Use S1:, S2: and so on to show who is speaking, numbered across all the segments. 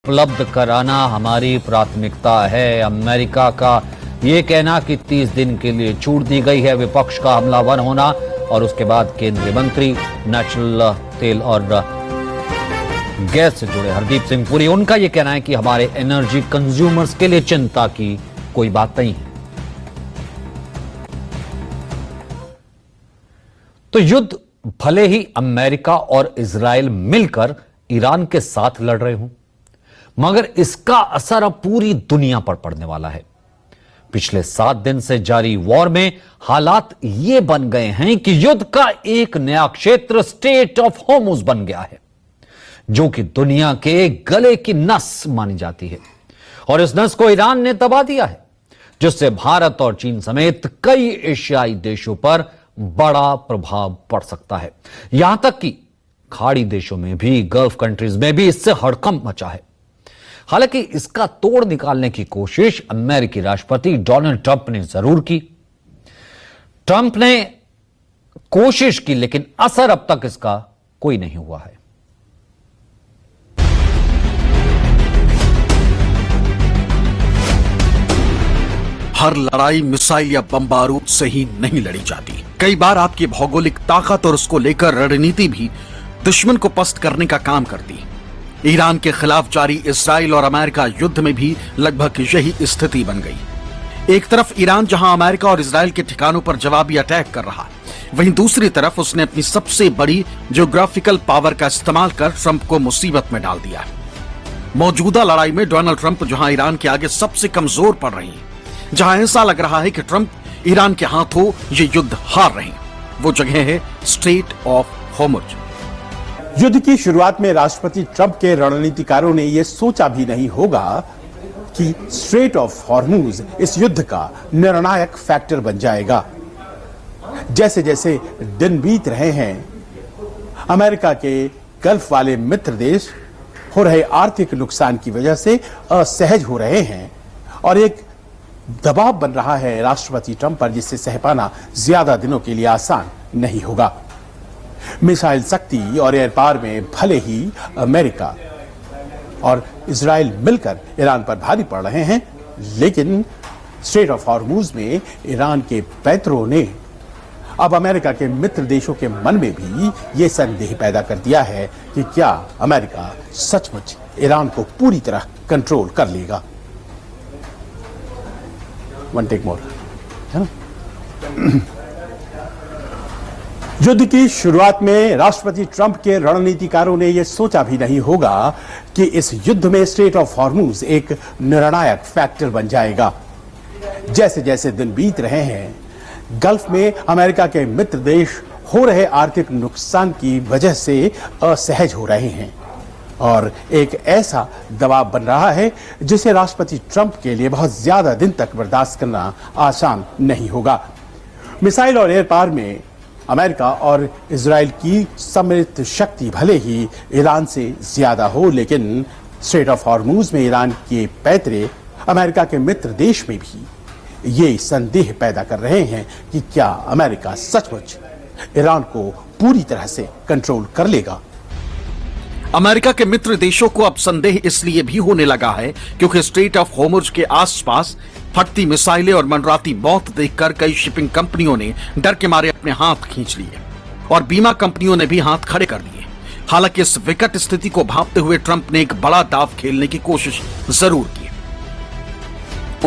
S1: उपलब्ध कराना हमारी प्राथमिकता है। अमेरिका का ये कहना कि 30 दिन के लिए छूट दी गई है। विपक्ष का हमलावर होना और उसके बाद केंद्रीय मंत्री नेचुरल तेल और गैस से जुड़े हरदीप सिंह पुरी, उनका यह कहना है कि हमारे एनर्जी कंज्यूमर्स के लिए चिंता की कोई बात नहीं है। तो युद्ध भले ही अमेरिका और इजराइल मिलकर ईरान के साथ लड़ रहे हों, मगर इसका असर अब पूरी दुनिया पर पड़ने वाला है। पिछले 7 दिन से जारी वॉर में हालात ये बन गए हैं कि युद्ध का एक नया क्षेत्र स्ट्रेट ऑफ हॉर्मुज बन गया है, जो कि दुनिया के गले की नस मानी जाती है। और इस नस को ईरान ने दबा दिया है, जिससे भारत और चीन समेत कई एशियाई देशों पर बड़ा प्रभाव पड़ सकता है। यहां तक कि खाड़ी देशों में भी, गल्फ कंट्रीज में भी इससे हड़कंप मचा है। हालांकि इसका तोड़ निकालने की कोशिश अमेरिकी राष्ट्रपति डोनाल्ड ट्रंप ने जरूर की। ट्रंप ने कोशिश की, लेकिन असर अब तक इसका कोई नहीं हुआ है।
S2: हर लड़ाई मिसाइल या बम बारूद से ही नहीं लड़ी जाती। कई बार आपकी भौगोलिक ताकत और उसको लेकर रणनीति भी दुश्मन को पस्त करने का काम करती। ईरान के खिलाफ जारी इजराइल और अमेरिका युद्ध में भी लगभग यही स्थिति बन गई। एक तरफ ईरान जहां अमेरिका और इजराइल के ठिकानों पर जवाबी अटैक कर रहा, वहीं दूसरी तरफ उसने अपनी सबसे बड़ी ज्योग्राफिकल पावर का इस्तेमाल कर ट्रंप को मुसीबत में डाल दिया। मौजूदा लड़ाई में डोनाल्ड ट्रंप जहां ईरान के आगे सबसे कमजोर पड़ रही हैं, जहां ऐसा लग रहा है कि ट्रंप ईरान के हाथों ये युद्ध हार रहे हैं, वो जगह है स्ट्रेट ऑफ हॉर्मुज।
S3: युद्ध की शुरुआत में राष्ट्रपति ट्रंप के रणनीतिकारों ने यह सोचा भी नहीं होगा कि स्ट्रेट ऑफ हॉर्मुज इस युद्ध का निर्णायक फैक्टर बन जाएगा। जैसे जैसे दिन बीत रहे हैं, अमेरिका के गल्फ वाले मित्र देश हो रहे आर्थिक नुकसान की वजह से असहज हो रहे हैं और एक दबाव बन रहा है राष्ट्रपति ट्रंप पर, जिससे सह पाना ज्यादा दिनों के लिए आसान नहीं होगा। मिसाइल शक्ति और एयर पावर में भले ही अमेरिका और इजराइल मिलकर ईरान पर भारी पड़ रहे हैं, लेकिन स्ट्रेट ऑफ हॉर्मुज में ईरान के पैतरों ने अब अमेरिका के मित्र देशों के मन में भी ये संदेह पैदा कर दिया है कि क्या अमेरिका सचमुच ईरान को पूरी तरह कंट्रोल कर लेगा। वन टेक मोर, है ना। युद्ध की शुरुआत में राष्ट्रपति ट्रंप के रणनीतिकारों ने यह सोचा भी नहीं होगा कि इस युद्ध में स्ट्रेट ऑफ हॉर्मुज एक निर्णायक फैक्टर बन जाएगा। जैसे जैसे दिन बीत रहे हैं, गल्फ में अमेरिका के मित्र देश हो रहे आर्थिक नुकसान की वजह से असहज हो रहे हैं और एक ऐसा दबाव बन रहा है जिसे राष्ट्रपति ट्रंप के लिए बहुत ज्यादा दिन तक बर्दाश्त करना आसान नहीं होगा। मिसाइल और एयर पावर में अमेरिका और इजराइल की सम्मिलित शक्ति भले ही ईरान से ज्यादा हो, लेकिन स्ट्रेट ऑफ हॉर्मुज में ईरान के पैतरे अमेरिका के मित्र देश में भी ये संदेह पैदा कर रहे हैं कि क्या अमेरिका सचमुच ईरान को पूरी तरह से कंट्रोल कर लेगा।
S2: अमेरिका के मित्र देशों को अब संदेह इसलिए भी होने लगा है क्योंकि स्ट्रेट ऑफ हॉर्मुज के आसपास फटती मिसाइलें और मंडराती मौत देखकर कई शिपिंग कंपनियों ने डर के मारे अपने हाथ खींच लिए और बीमा कंपनियों ने भी हाथ खड़े कर दिए। हालांकि इस विकट स्थिति को भांपते हुए ट्रंप ने एक बड़ा दांव खेलने की कोशिश जरूर की।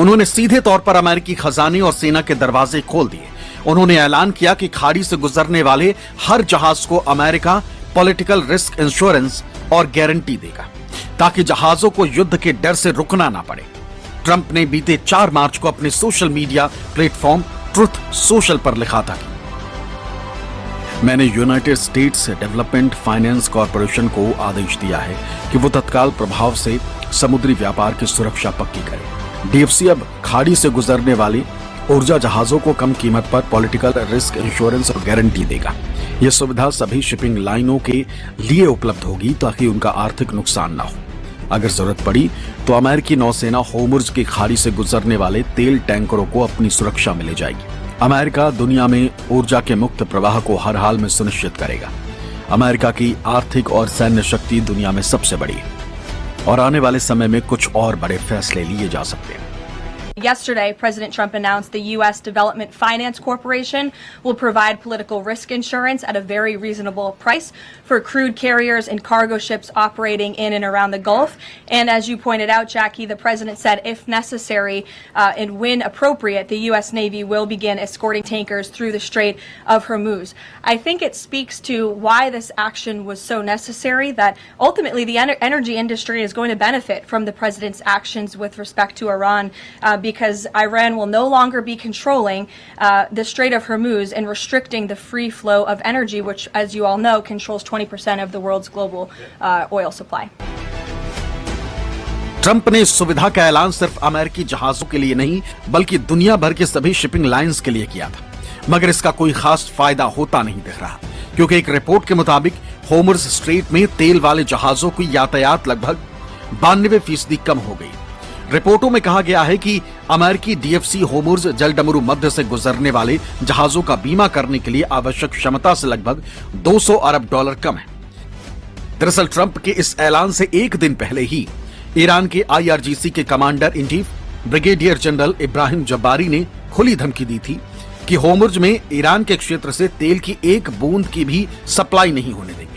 S2: उन्होंने सीधे तौर पर अमेरिकी खजाने और सेना के दरवाजे खोल दिए। उन्होंने ऐलान किया कि खाड़ी से गुजरने वाले हर जहाज को अमेरिका पॉलिटिकल रिस्क इंश्योरेंस और गारंटी देगा, ताकि जहाजों को युद्ध के डर से रुकना ना पड़े। ट्रंप ने बीते 4 मार्च को अपने social media platform truth social पर लिखा था कि मैंने United states development finance corporation को आदेश दिया है कि वो तत्काल प्रभाव से समुद्री व्यापार की सुरक्षा पक्की करे। डीएफसी अब खाड़ी से गुजरने वाली ऊर्जा जहाजों को कम कीमत पर पॉलिटिकल रिस्क इंश्योरेंस और गारंटी देगा। यह सुविधा सभी शिपिंग लाइनों के लिए उपलब्ध होगी ताकि उनका आर्थिक नुकसान ना हो। अगर जरूरत पड़ी तो अमेरिकी नौसेना हॉर्मुज की खाड़ी से गुजरने वाले तेल टैंकरों को अपनी सुरक्षा में ले जाएगी। अमेरिका दुनिया में ऊर्जा के मुक्त प्रवाह को हर हाल में सुनिश्चित करेगा। अमेरिका की आर्थिक और सैन्य शक्ति दुनिया में सबसे बड़ी है। और आने वाले समय में कुछ और बड़े फैसले लिए जा सकते हैं।
S4: Yesterday, President Trump announced the U.S. Development Finance Corporation will provide political risk insurance at a very reasonable price for crude carriers and cargo ships operating in and around the Gulf. And as you pointed out, Jackie, the president said if necessary and when appropriate, the U.S. Navy will begin escorting tankers through the Strait of Hormuz. I think it speaks to why this action was so necessary, that ultimately the energy industry is going to benefit from the president's actions with respect to Iran, because Iran will no longer be controlling the Strait of Hormuz and restricting the free flow of energy, which, as you all know, controls 20% of the world's global oil supply.
S2: Trump ने इस सुविधा का ऐलान सिर्फ अमेरिकी जहाजों के लिए नहीं बल्कि दुनिया भर के सभी शिपिंग लाइंस के लिए किया था, मगर इसका कोई खास फायदा होता नहीं दिख रहा, क्योंकि एक रिपोर्ट के मुताबिक होमर्स स्ट्रेट में तेल वाले जहाजों की यातायात लगभग 92% कम हो गई। रिपोर्टों में कहा गया है कि अमेरिकी डीएफसी होमर्स जलडमरू मध्य से गुजरने वाले जहाजों का बीमा करने के लिए आवश्यक क्षमता से लगभग $200 अरब कम है। दरअसल ट्रंप के इस ऐलान से एक दिन पहले ही ईरान के आईआरजीसी के commander in chief brigadier general Ibrahim Jabbari ने खुली धमकी दी थी कि होमर्ज में ईरान के क्षेत्र से तेल की एक बूंद की भी सप्लाई नहीं होने देंगे।